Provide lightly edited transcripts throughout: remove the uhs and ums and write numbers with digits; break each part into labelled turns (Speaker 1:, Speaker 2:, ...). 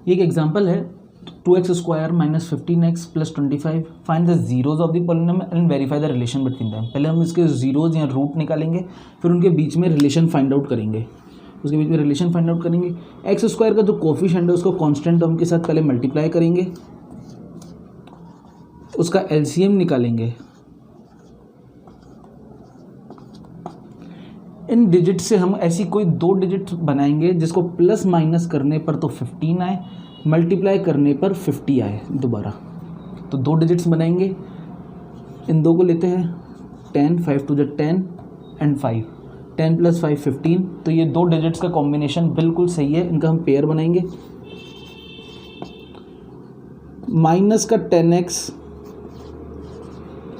Speaker 1: ये एक एग्जांपल है 2x² - 15x + 25 find the zeros of the polynomial and verify the relation between them. पहले हम इसके जीरोज या रूट निकालेंगे, फिर उनके बीच में रिलेशन फाइंड आउट करेंगे। उसके बीच में रिलेशन फाइंड आउट करेंगे। x² का जो कोफिशिएंट है उसको कांस्टेंट टर्म के साथ पहले मल्टीप्लाई करेंगे, उसका एलसीएम निकालेंगे। इन डिजिट से हम ऐसी कोई दो डिजिट बनाएंगे जिसको प्लस माइनस करने पर तो 15 आए, मल्टीप्लाई करने पर 50 आए दोबारा। तो दो डिजिट्स बनाएंगे, इन दो को लेते हैं 10, 5 × 10 एंड 5, 10 + 5 15। तो ये दो डिजिट्स का कॉम्बिनेशन बिल्कुल सही है, इनका हम पेयर बनाएंगे। माइनस का 10x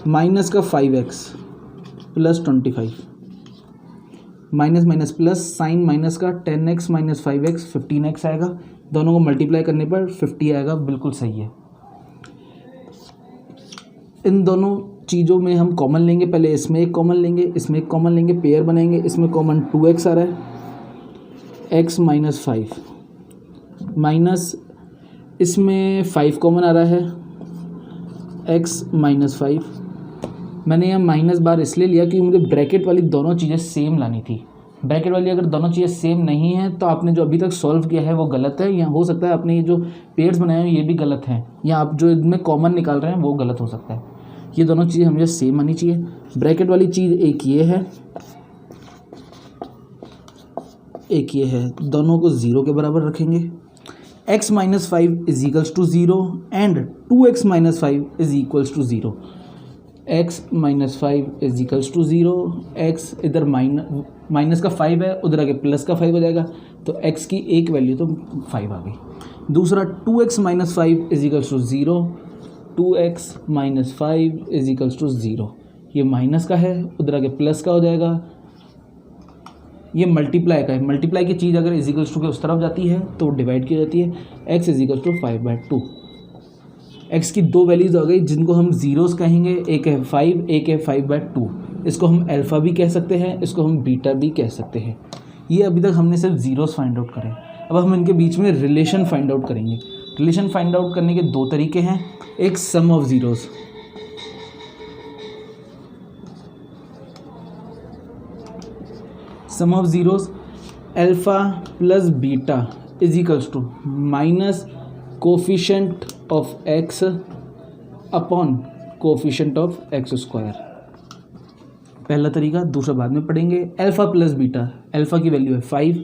Speaker 1: माइनस का 5x + 25, minus minus plus, sign minus का 10x - 5x 15x आएगा। दोनों को मल्टीप्लाई करने पर 50 आएगा, बिल्कुल सही है। इन दोनों चीज़ों में हम कॉमन लेंगे, पहले इसमें एक कॉमन लेंगे, इसमें एक कॉमन लेंगे, पेयर बनाएंगे। इसमें कॉमन 2x आ रहा है, x - 5 माइनस इसमें 5 कॉमन आ रहा है, x - 5। मैंने यहाँ माइनस बार इसलिए लिया कि मुझे ब्रैकेट वाली दोनों चीज़ें सेम लानी थी। ब्रैकेट वाली अगर दोनों चीज़ें सेम नहीं हैं तो आपने जो अभी तक सॉल्व किया है वो गलत है, या हो सकता है आपने ये जो पेयर्स बनाए हैं ये भी गलत हैं, या आप जो इनमें कॉमन निकाल रहे हैं वो गलत हो सकता है। ये दोनों चीज़ें हमें सेम आनी चाहिए। ब्रैकेट वाली चीज़ एक ये है, एक ये है, दोनों को 0 के बराबर रखेंगे। x - 5 = 0 and 2x - 5 = 0। x - 5 = 0, x इधर माइनस का 5 है, उधर आगे प्लस का 5 हो जाएगा, तो x की एक वैल्यू तो 5 आ गई। दूसरा 2x - 5 = 0, 2x - 5 = 0। ये माइनस का है, उधर आगे प्लस का हो जाएगा। ये मल्टीप्लाई का है, मल्टीप्लाई की चीज़ अगर = के उस तरफ जाती है तो डिवाइड की जाती है। x = 5/2। x की दो वैल्यूज़ आ गई जिनको हम जीरोस कहेंगे, एक है 5, एक है 5/2। इसको हम अल्फ़ा भी कह सकते हैं, इसको हम बीटा भी कह सकते हैं। ये अभी तक हमने सिर्फ जीरोस फाइंड आउट करे। अब हम इनके बीच में रिलेशन फाइंड आउट करेंगे। रिलेशन फाइंड आउट करने के दो तरीके हैं, एक sum of zeros, sum of zeros alpha + beta = minus coefficient of x upon coefficient of x²। पहला तरीका, दूसरा बाद में पढ़ेंगे। अल्फ़ा + बीटा, अल्फ़ा की वैल्यू है 5,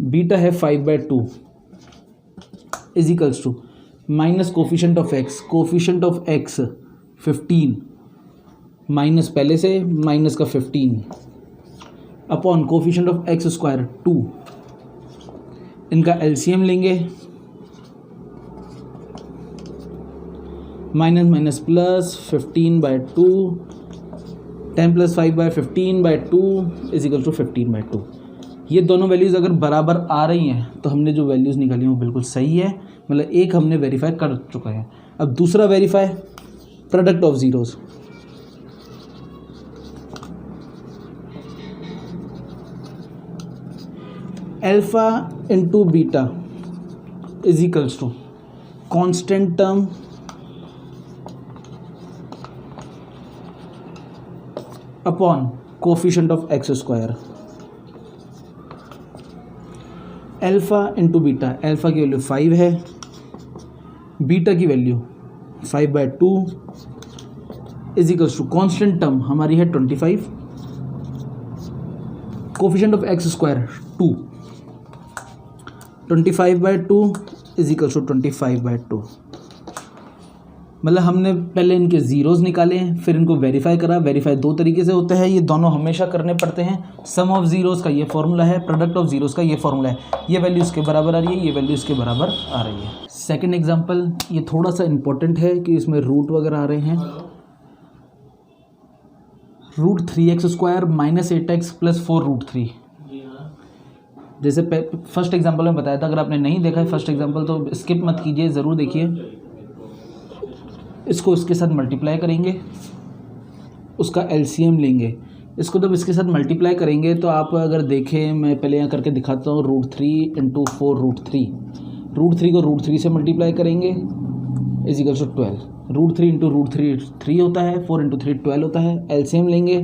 Speaker 1: बीटा है 5/2 = minus coefficient of x, coefficient of x 15 minus पहले से माइनस का 15 अपॉन कोफिशिएंट ऑफ x² 2। इनका एलसीएम लेंगे, माइनस माइनस प्लस 15/2, 10 + 5/15/2 = 15/2। ये दोनों वैल्यूज़ अगर बराबर आ रही हैं तो हमने जो वैल्यूज़ निकाली हैं वो बिल्कुल सही है, मतलब एक हमने वेरीफाई कर चुका है। अब दूसरा verify, product of zeros. Alpha × beta = constant term upon coefficient of x²। Alpha × beta, alpha की वैल्यू 5 है, बीटा की वैल्यू 5/2 = कांस्टेंट टर्म हमारी है 25, कोफिशिएंट ऑफ x² 2, 25/2 = 25/2। मतलब हमने पहले इनके ज़ीरोज़ निकाले हैं, फिर इनको वेरीफाई करा। वेरीफाई दो तरीके से होता है, ये दोनों हमेशा करने पड़ते हैं। सम ऑफ ज़ीरोज़ का ये फॉर्मूला है, प्रोडक्ट ऑफ ज़ीरोज़ का ये फॉर्मूला है। ये वैल्यू इसके बराबर आ रही है, ये वैल्यू इसके बराबर आ रही है। सेकंड एग्जांपल, ये थोड़ा सा इंपॉर्टेंट है कि इसमें रूट वगैरह आ रहे हैं। √3x² - 8x + 4√3। जैसे फर्स्ट एग्जांपल में बताया था, अगर आपने नहीं देखा है फर्स्ट एग्जांपल तो स्किप मत कीजिए, ज़रूर देखिए। इसको इसके साथ मल्टीप्लाई करेंगे, उसका एलसीएम लेंगे। इसको जब इसके साथ मल्टीप्लाई करेंगे तो आप अगर देखें, मैं पहले यहाँ करके दिखाता हूँ, √3 × 4√3 √3 को √3 से मल्टीप्लाई करेंगे इज इक्वल्स टू 12। √3 इंटू √3 3 होता है, 4 इंटू 3 12 होता है। एलसीएम लेंगे।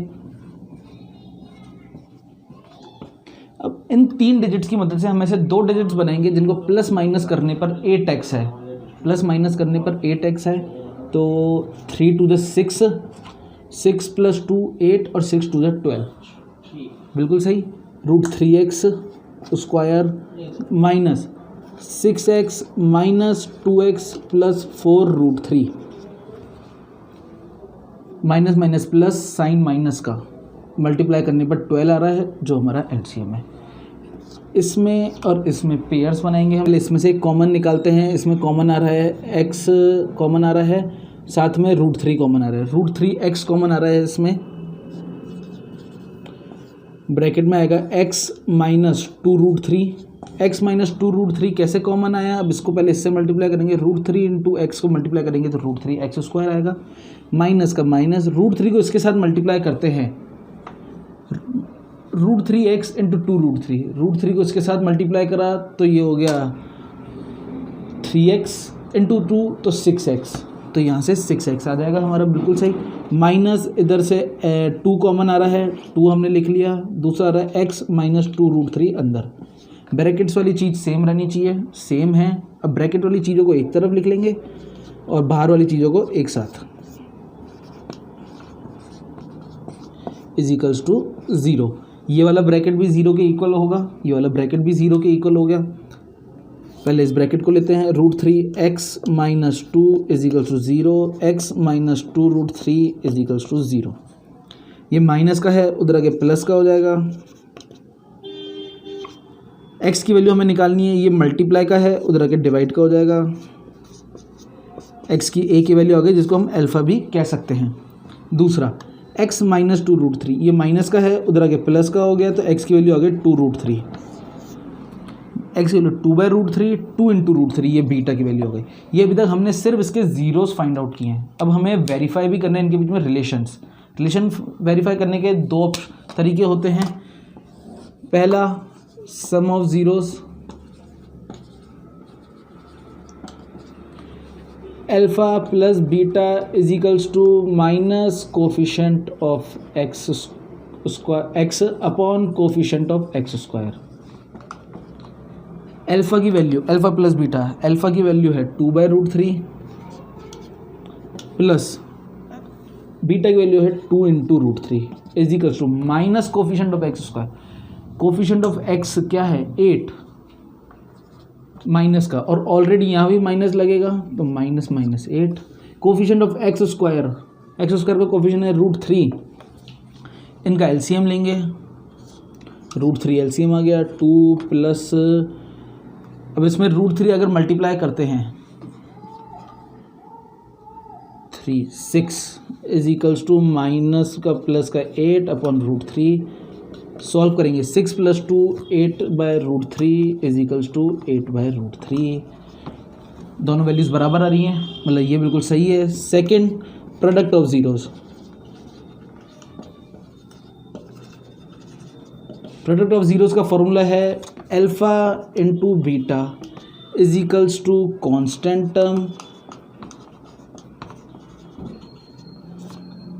Speaker 1: अब इन 3 डिजिट्स की मदद से हम ऐसे 2 डिजिट्स बनाएंगे जिनको प्लस माइनस करने पर 8x है, प्लस माइनस करने पर 8x है। तो 3 टू द 6, 6 प्लस 2 8 और 6 टू द 12, बिल्कुल सही। √3x square minus 6x minus 2x plus 4 √3, minus minus plus, sign minus का, मल्टीप्लाई करने पर 12 आ रहा है जो हमारा एलसीएम है। इसमें और इसमें पेयर्स बनाएंगे हम। इसमें से एक कॉमन निकालते हैं। इसमें कॉमन आ रहा है x कॉमन आ रहा है, साथ में √3 कॉमन आ रहा है। √3x कॉमन आ रहा है इसमें, ब्रैकेट में आएगा x माइनस 2 √3। x माइनस 2 √3 कैसे कॉमन आया? अब इसको पहले इससे मल्टीप्लाई करेंगे, √3 इंटू एक्स को मल्टीप्लाई करेंगे तो √3x स्क्वायर आएगा। माइनस का माइनस, √3 को इसके साथ मल्टीप्लाई करते हैं, √3x इंटू 2 √3, √3 को इसके साथ मल्टीप्लाई करा तो ये हो गया 3x इंटू 2 तो 6x, तो यहाँ से 6x आ जाएगा हमारा, बिल्कुल सही। माइनस इधर से 2 कॉमन आ रहा है, 2 हमने लिख लिया। दूसरा आ रहा है x माइनस 2 √3 अंदर। ब्रैकेट्स वाली चीज़ सेम रहनी चाहिए, सेम है। अब ब्रैकेट वाली चीज़ों को एक तरफ लिख लेंगे और बाहर वाली चीज़ों को एक साथ, इज इक्वल्स टू 0। ये वाला ब्रैकेट भी 0 के इक्वल होगा, ये वाला ब्रैकेट भी 0 के इक्वल हो गया। पहले इस ब्रैकेट को लेते हैं, √3x minus 2 is equals to 0, x minus 2 √3 is equals to 0। ये माइनस का है, उधर आगे प्लस का हो जाएगा। x की वैल्यू हमें निकालनी है, ये मल्टीप्लाई का है, उधर आगे डिवाइड का हो जाएगा। x की a की वैल्यू आ गई, जिसको हम अल्फ़ा भी कह सकते हैं। दूसरा x माइनस 2 √3, ये माइनस का है, उधर आगे प्लस का हो गया, तो x की वैल्यू आ गई 2 √3। x की वैल्यू 2/√3, 2 इंटू √3, ये बीटा की वैल्यू हो गई। ये अभी तक हमने सिर्फ इसके जीरोस फाइंड आउट किए हैं। अब हमें वेरीफाई भी करना है इनके बीच में रिलेशन वेरीफाई करने के 2 तरीके होते हैं। पहला sum of zeros, alpha plus beta is equals to minus coefficient of x square, x upon coefficient of x square. Alpha की value, alpha plus beta, alpha की वैल्यू है 2/√3 प्लस बीटा की वैल्यू है 2 into √3 is equals to minus coefficient of x square. Coefficient of x क्या है? 8 minus का, और ऑलरेडी यहाँ भी माइनस लगेगा तो minus minus 8। Coefficient of x square का कोफिशेंट है √3, इनका एलसीएम लेंगे, √3 एलसीएम आ गया 2 प्लस, अब इसमें √3 अगर मल्टीप्लाई करते हैं 3 6 इज इक्वल्स टू माइनस का प्लस का 8 अपॉन √3। सॉल्व करेंगे, 6 प्लस 2 8/√3 इज इक्वल्स टू 8/√3। दोनों वैल्यूज़ बराबर आ रही हैं, मतलब ये बिल्कुल सही है। Second, product of zeros, product of zeros का फॉर्मूला है alpha into beta is equals to constant term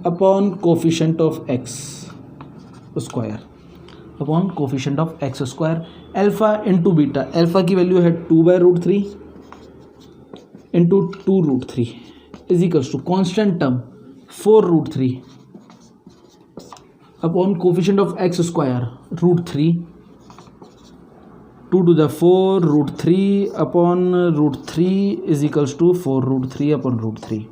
Speaker 1: upon coefficient of x square, upon coefficient of x square. Alpha into beta, alpha की वैल्यू है 2/√3 into 2√3 is equals to constant term 4√3 upon coefficient of x square √3, 2 to the 4 √3 upon √3 is equals to 4√3 upon √3।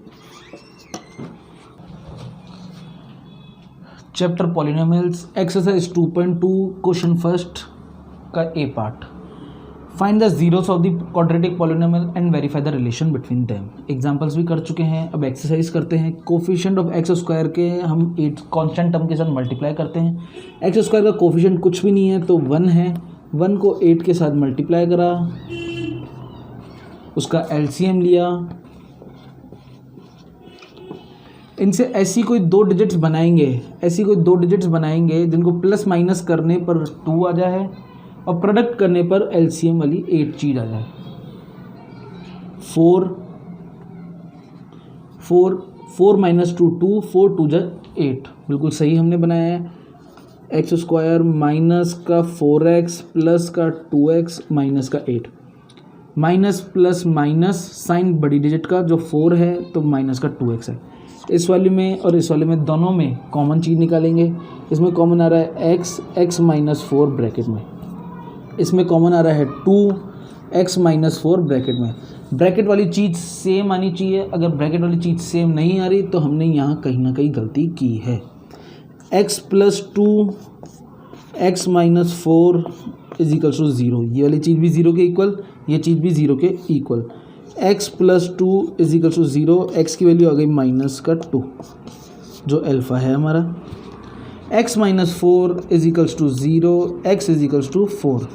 Speaker 1: Chapter polynomials, exercise 2.2, question first का A part. Find the zeros of the quadratic polynomial and verify the relation between them. Examples भी कर चुके हैं, अब exercise करते हैं। Coefficient of x square के हम 8 कांस्टेंट टर्म के साथ मल्टीप्लाई करते हैं। एक्स स्क्वायर का कोफिशिएंट कुछ भी नहीं है तो 1 है, 1 को 8 के साथ मल्टीप्लाई करा, उसका एलसीएम लिया। इनसे ऐसी कोई 2 डिजिट्स बनाएंगे, जिनको प्लस माइनस करने पर 2 आ जाए और प्रोडक्ट करने पर एलसीएम वाली 8 चीज़ आ जाए। 4 माइनस 2 2, 4 2 जा 8, बिल्कुल सही हमने बनाया है। एक्स स्क्वायर माइनस का 4x प्लस का 2x माइनस का 8, माइनस प्लस माइनस साइन बड़ी डिजिट का जो 4 है तो माइनस का 2x है। इस वाले में और इस वाले में दोनों में कॉमन चीज़ निकालेंगे। इसमें कॉमन आ रहा है x माइनस 4 ब्रैकेट में, इसमें कॉमन आ रहा है 2x माइनस 4 ब्रैकेट में। ब्रैकेट वाली चीज़ सेम आनी चाहिए, अगर ब्रैकेट वाली चीज़ सेम नहीं आ रही तो हमने यहाँ कहीं ना कहीं गलती की है। x plus 2 x minus 4 is equals to 0, ये वाली चीज़ भी 0 के इक्वल, ये चीज़ भी 0 के equal. x plus 2 is equals to 0, x की वैल्यू आ गई माइनस का 2 जो अल्फ़ा है हमारा। x minus 4 is equals to 0, x is equals to 4,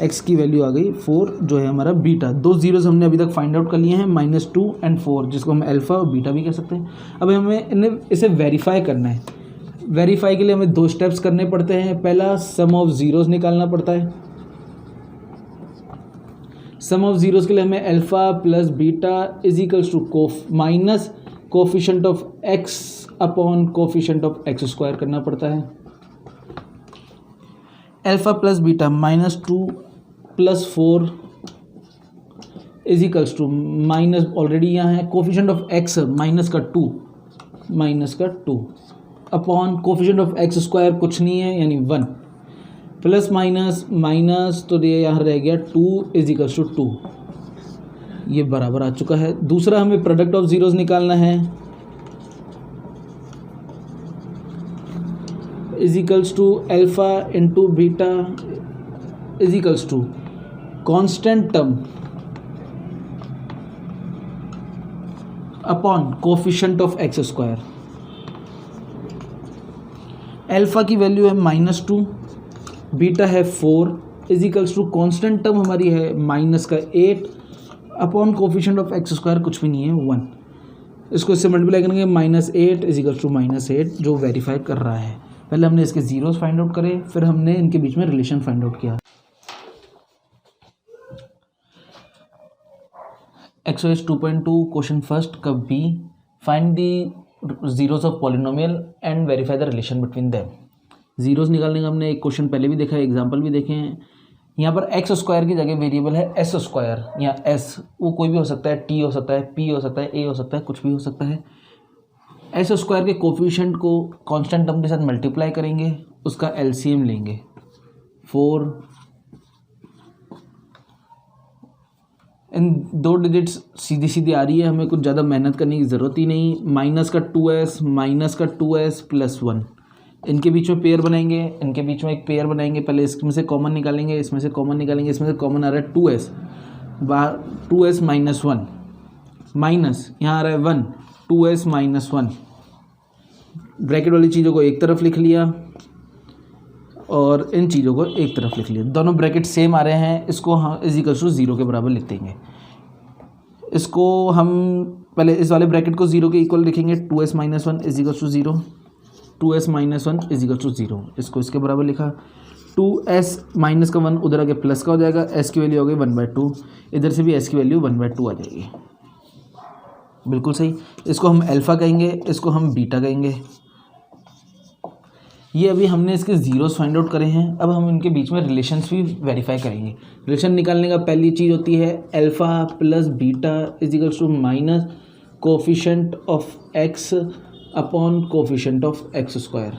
Speaker 1: x की वैल्यू आ गई 4 जो है हमारा बीटा। दो जीरोस हमने अभी तक फाइंड आउट कर लिए हैं, -2 और 4, जिसको हम अल्फ़ा और बीटा भी कह सकते हैं। अब हमें इसे वेरीफाई करना है। वेरीफाई के लिए हमें दो स्टेप्स करने पड़ते हैं। पहला सम ऑफ ज़ीरोज़ निकालना पड़ता है। सम ऑफ ज़ीरोज़ के लिए हमें alpha plus beta is equals to minus coefficient of x upon coefficient of x square करना पड़ता है। Alpha plus beta -2 plus 4 is equals to minus, already यहाँ है कोफिशिएंट ऑफ x माइनस का 2 upon coefficient of x square कुछ नहीं है यानी 1, प्लस माइनस माइनस तो ये यहाँ रह गया 2 इज इक्वल्स टू 2, ये बराबर आ चुका है। दूसरा हमें प्रोडक्ट ऑफ जीरोस निकालना है, is equals to alpha into beta is equals to constant term upon coefficient of x square. Alpha की वैल्यू है -2, बीटा है 4 is equals to constant term हमारी है माइनस का 8 upon coefficient of x square कुछ भी नहीं है 1। इसको इससे मल्टीप्लाई करेंगे -8 इज इक्वल्स टू -8 जो वेरीफाई कर रहा है। पहले हमने इसके जीरोस फाइंड आउट करे, फिर हमने इनके बीच में रिलेशन फाइंड आउट किया। एक्सरसाइज 2.2 क्वेश्चन फर्स्ट का B, find the zeros of polynomial and verify the relation between them. Zeros निकालने का हमने एक क्वेश्चन पहले भी देखा है, एग्जांपल भी देखे हैं। यहाँ पर एक्स स्क्वायर की जगह वेरिएबल है एस स्क्वायर या एस, वो कोई भी हो सकता है, टी हो सकता है, पी हो सकता है, ए हो सकता है, कुछ भी हो सकता है। एस स्क्वायर के कोफिशिएंट को कांस्टेंट टर्म के साथ मल्टीप्लाई करेंगे, उसका एलसीएम लेंगे 4, इन दो डिजिट्स सीधी सीधी आ रही है, हमें कुछ ज़्यादा मेहनत करने की ज़रूरत ही नहीं। माइनस का 2s प्लस 1, इनके बीच में पेयर बनाएंगे, इनके बीच में एक पेयर बनाएंगे। पहले इसमें से कॉमन निकालेंगे, इसमें से कॉमन निकालेंगे, इसमें से कॉमन आ रहा है 2s, बाहर 2s माइनस 1, माइनस यहाँ आ रहा है 1, 2s माइनस 1। ब्रैकेट वाली चीज़ों को एक तरफ लिख लिया और इन चीज़ों को एक तरफ लिख लिया, दोनों ब्रैकेट सेम आ रहे हैं। इसको हम इज इक्वल्स टू 0 के बराबर लिख देंगे। इसको हम पहले इस वाले ब्रैकेट को 0 के इक्वल लिखेंगे, 2s minus 1 is equals to 0, 2s minus 1 is equals to 0, इसको इसके बराबर लिखा। 2s माइनस का 1 उधर आगे प्लस का हो जाएगा, s की वैल्यू हो गई 1/2, इधर से भी s की वैल्यू 1/2 आ जाएगी, बिल्कुल सही। इसको हम अल्फ़ा कहेंगे, इसको हम बीटा कहेंगे। ये अभी हमने इसके जीरोस फाइंड आउट करे हैं, अब हम इनके बीच में रिलेशंस भी वेरीफाई करेंगे। रिलेशन निकालने का पहली चीज़ होती है alpha plus beta is equals to minus coefficient of x upon coefficient of x square.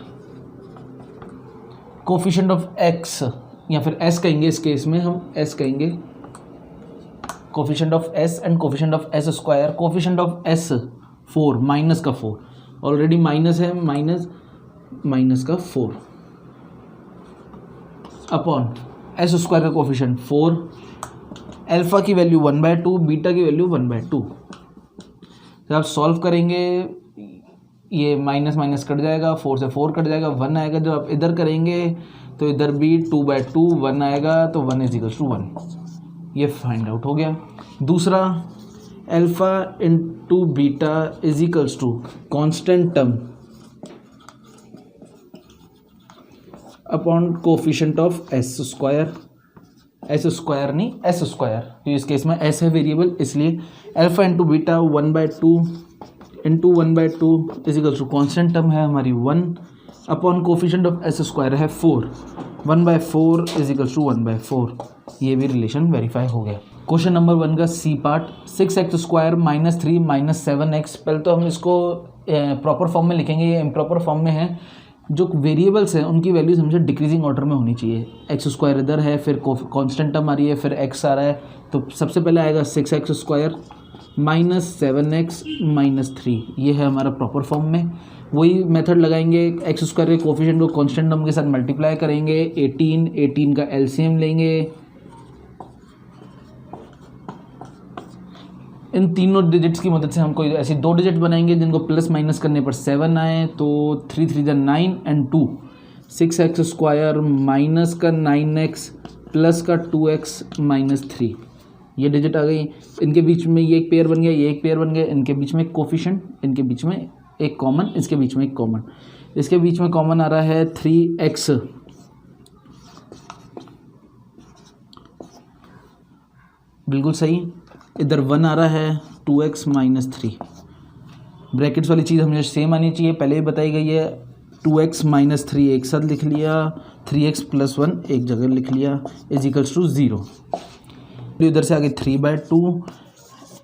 Speaker 1: Coefficient of x या फिर s कहेंगे, इस केस में हम s कहेंगे, coefficient of s and coefficient of s square. Coefficient of s 4, minus का 4, already minus है, minus का 4 अपॉन एस स्क्वायर का कोफिशिएंट 4, अल्फ़ा की वैल्यू 1/2, बीटा की वैल्यू 1/2। जब आप सॉल्व करेंगे ये माइनस माइनस कट जाएगा, 4 से 4 कट जाएगा, 1 आएगा। जब आप इधर करेंगे तो इधर भी 2/2 1 आएगा, तो 1 इज इक्वल्स टू 1, ये फाइंड आउट हो गया। दूसरा alpha into beta is equals to constant term upon coefficient of s square. S square नहीं एस स्क्वायर, तो इस केस में एस है वेरिएबल, इसलिए alpha into beta 1/2 into 1/2 is equal to constant term है हमारी 1 upon coefficient of S square है 4, 1/4 is equal to 1/4। ये भी रिलेशन वेरीफाई हो गया। क्वेश्चन नंबर 1 का C part, 6x square minus 3 minus 7x। पहले तो हम इसको प्रॉपर फॉर्म में लिखेंगे, ये इम्प्रॉपर फॉर्म में है। जो वेरिएबल्स हैं उनकी वैल्यूज हमेशा डिक्रीजिंग ऑर्डर में होनी चाहिए। एक्स स्क्वायर इधर है, फिर कांस्टेंट टर्म आ रही है, फिर एक्स आ रहा है, तो सबसे पहले आएगा 6x square minus 7x minus 3। ये है हमारा प्रॉपर फॉर्म में। वही मेथड लगाएंगे, एक्स स्क्वायर के कोफिशिएंट को कांस्टेंट टर्म के साथ मल्टीप्लाई करेंगे, 18 का एलसीएम लेंगे, इन तीनों डिजिट्स की मदद से हम कोई ऐसी दो डिजिट बनाएंगे जिनको प्लस माइनस करने पर 7 आए, तो 3 3 9 एंड 2 6x स्क्वायर माइनस का 9x प्लस का 2x माइनस 3, ये डिजिट आ गई। इनके बीच में ये एक पेयर बन गया, ये एक पेयर बन गया, इनके बीच में एक कोफिशिएंट, इनके बीच में एक कॉमन, इसके बीच में एक कॉमन, इसके बीच में कॉमन आ रहा है 3x, बिल्कुल सही। इधर 1 आ रहा है 2x माइनस 3। ब्रैकेट्स वाली चीज़ हमें सेम आनी चाहिए, पहले ही बताई गई है। 2x माइनस 3 एक साथ लिख लिया, 3x प्लस 1 एक जगह लिख लिया, इज इक्वल्स टू 0। इधर से आ गई 3/2,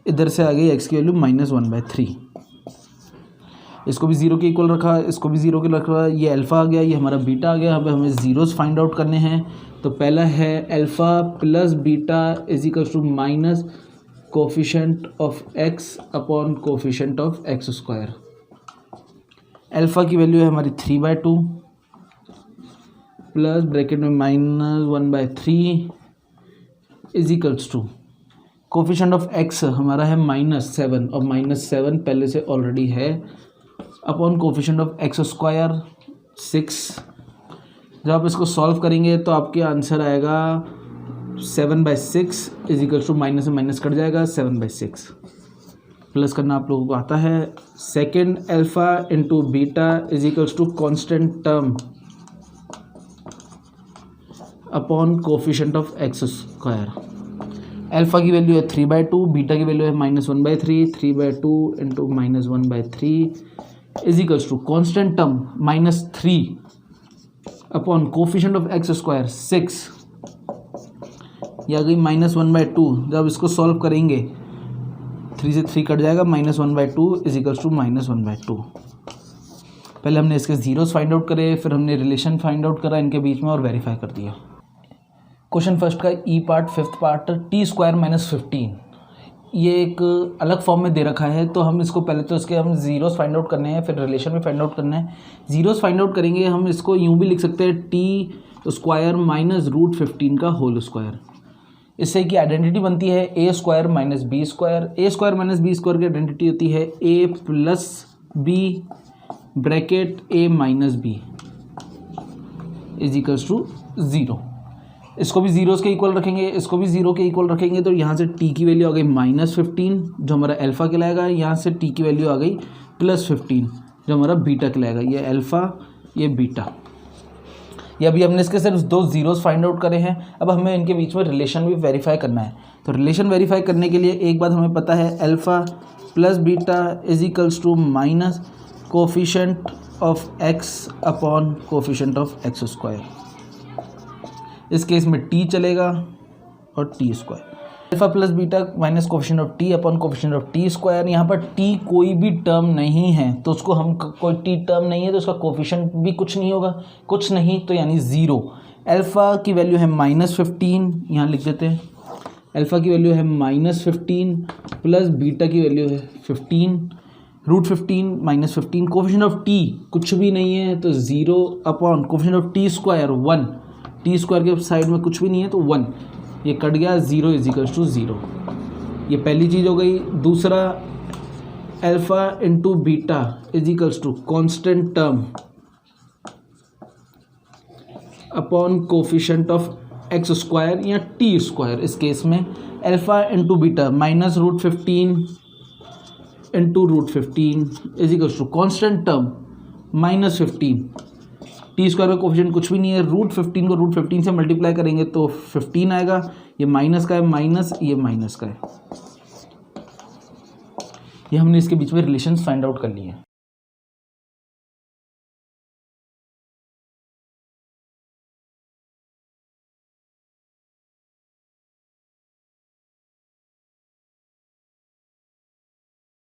Speaker 1: इधर से आ गई x की वैल्यू -1/3। इसको भी 0 के इक्वल रखा, इसको भी 0 के रखा। ये अल्फ़ा आ गया, ये हमारा बीटा आ गया। अब हमें ज़ीरोज़ फाइंड आउट करने हैं। तो पहला है alpha plus beta is equals to minus coefficient of x upon coefficient of x square. Alpha की वैल्यू है हमारी 3/2 प्लस ब्रैकेट में -1/3 is equals to coefficient of x हमारा है -7 और -7 पहले से ऑलरेडी है, upon coefficient of x square 6। जब आप इसको सॉल्व करेंगे तो आपके आंसर आएगा 7/6 इज इक्वल टू माइनस से माइनस कट जाएगा 7/6। प्लस करना आप लोगों को आता है। Second alpha into beta is equals to constant term upon coefficient of x square. Alpha की वैल्यू है 3/2, बीटा की वैल्यू है -1/3, 3/2 into -1/3 is equals to constant term -3 upon coefficient of x square 6, या गई -1/2। जब इसको सॉल्व करेंगे 3 से 3 कट जाएगा, -1/2 इज इक्वल्स टू -1/2। पहले हमने इसके ज़ीरोज़ फाइंड आउट करे, फिर हमने रिलेशन फाइंड आउट करा इनके बीच में और वेरीफाई कर दिया। क्वेश्चन फर्स्ट का ई पार्ट, फिफ्थ पार्ट, t² - 15। ये एक अलग फॉर्म में दे रखा है, तो हम इसको पहले तो इसके हम ज़ीरोज़ फाइंड आउट करने हैं, फिर रिलेशन भी फाइंड आउट करना है। ज़ीरोज़ फाइंड आउट करेंगे हम, इसको यूँ भी लिख सकते हैं t² - √15 का होल स्क्वायर। इससे की आइडेंटिटी बनती है a² - b²। a² - b² की आइडेंटिटी होती है a plus b bracket a minus b is equals to 0। इसको भी ज़ीरोज़ के इक्वल रखेंगे, इसको भी 0 के इक्वल रखेंगे, तो यहाँ से t की वैल्यू आ गई -15 जो हमारा अल्फ़ा कहलाएगा, यहाँ से t की वैल्यू आ गई +15 जो हमारा बीटा कहलाएगा। ये अल्फ़ा, ये बीटा। ये अभी हमने इसके सिर्फ 2 ज़ीरोज़ फाइंड आउट करे हैं। अब हमें इनके बीच में रिलेशन भी वेरीफाई करना है। तो रिलेशन वेरीफाई करने के लिए एक बात हमें पता है, alpha plus beta is equals to minus coefficient of x upon coefficient of x square. इस केस में t चलेगा और t²। Alpha plus beta minus coefficient of t upon coefficient of t²। यहाँ पर t कोई भी टर्म नहीं है, तो उसको हम कोई t टर्म नहीं है तो उसका कोफिशिएंट भी कुछ नहीं होगा, कुछ नहीं तो यानी 0। अल्फ़ा की वैल्यू है -15, यहाँ लिख देते हैं। अल्फ़ा की वैल्यू है -15 प्लस बीटा की वैल्यू है 15, √15 -15। कोफिशिएंट ऑफ t कुछ भी नहीं है तो 0 upon coefficient of t² 1। t² के साइड में कुछ भी नहीं है तो 1, ये कट गया, 0 इज इक्वल्स टू 0। ये पहली चीज़ हो गई। दूसरा, alpha into beta is equals to constant term upon coefficient of x² या t²। इस केस में alpha into beta -√15 into √15 is equals to constant term -15 T square का कोफिशिएंट कुछ भी नहीं है, रूट 15 को रूट 15 से मल्टीप्लाई करेंगे तो 15 आएगा, ये माइनस का है माइनस, ये माइनस का है। ये हमने इसके बीच में रिलेशंस फाइंड आउट कर लिए हैं।